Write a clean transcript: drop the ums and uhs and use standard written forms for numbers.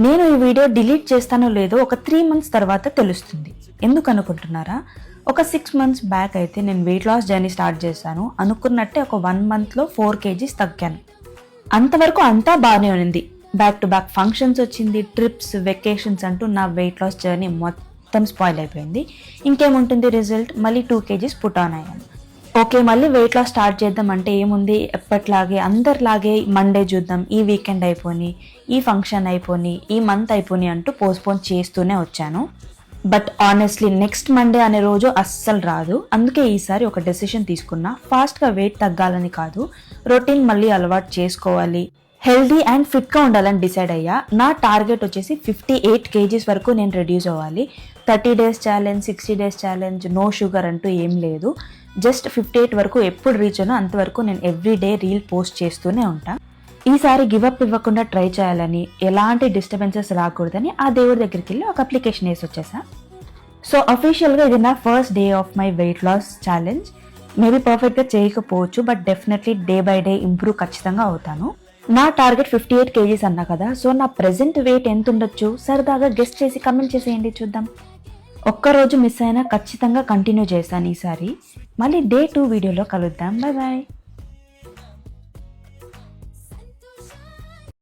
నేను ఈ video delete చేస్తానో లేదో ఒక 3 months తర్వాత తెలుస్తుంది. ఎందుకు అనుకుంటున్నారా? ఒక 6 months బ్యాక్ అయితే నేను వెయిట్ లాస్ జర్నీ స్టార్ట్ చేశాను. అనుకున్నట్టే ఒక 1 monthలో 4 kgs తగ్గాను. అంతవరకు అంతా బాగానే ఉంది. బ్యాక్ టు బ్యాక్ ఫంక్షన్స్ వచ్చింది, ట్రిప్స్, వెకేషన్స్ అంటూ నా వెయిట్ లాస్ జర్నీ మొత్తం స్పాయిల్ అయిపోయింది. ఇంకేముంటుంది రిజల్ట్? మళ్ళీ 2 kgs పుట్ ఆన్ అయ్యాను. ఓకే, మళ్ళీ వెయిట్ లాస్ స్టార్ట్ చేద్దాం అంటే ఏముంది, ఎప్పట్లాగే అందరిలాగే మండే చూద్దాం, ఈ వీకెండ్ అయిపోని, ఈ ఫంక్షన్ అయిపోని, ఈ మంత్ అయిపోని అంటూ పోస్ట్పోన్ చేస్తూనే వచ్చాను. బట్ ఆనెస్ట్లీ నెక్స్ట్ మండే అనే రోజు అస్సలు రాదు. అందుకే ఈసారి ఒక డెసిషన్ తీసుకున్నా. ఫాస్ట్గా వెయిట్ తగ్గాలని కాదు, రొటీన్ మళ్ళీ అలవాటు చేసుకోవాలి, హెల్దీ అండ్ ఫిట్గా ఉండాలని డిసైడ్ అయ్యా. నా టార్గెట్ వచ్చేసి 58 kgs వరకు నేను రెడ్యూస్ అవ్వాలి. 30 days challenge, 60 days challenge, no sugar అంటూ ఏం లేదు. జస్ట్ 58 వరకు ఎప్పుడు రీచ్ అయినా అంతవరకు నేను ఎవ్రీడే రీల్ పోస్ట్ చేస్తూనే ఉంటా. ఈసారి గివప్ ఇవ్వకుండా ట్రై చేయాలని, ఎలాంటి డిస్టర్బెన్సెస్ రాకూడదని ఆ దేవుడి దగ్గరికి వెళ్ళి ఒక అప్లికేషన్ వేసి వచ్చేసా. సో అఫీషియల్గా ఇది నా first day of my weight loss challenge. Maybe పర్ఫెక్ట్గా చేయకపోవచ్చు, but definitely day by day improve ఖచ్చితంగా అవుతాను. నా టార్గెట్ 58 kgs అన్నా కదా, సో నా ప్రెసెంట్ వెయిట్ ఎంత ఉండొచ్చు సరదాగా గెస్ట్ చేసి కమెంట్ చేసేయండి, చూద్దాం. ఒక్కరోజు మిస్ అయినా ఖచ్చితంగా కంటిన్యూ చేశాను ఈసారి. మళ్ళీ డే 2 వీడియోలో కలుద్దాం. Bye bye.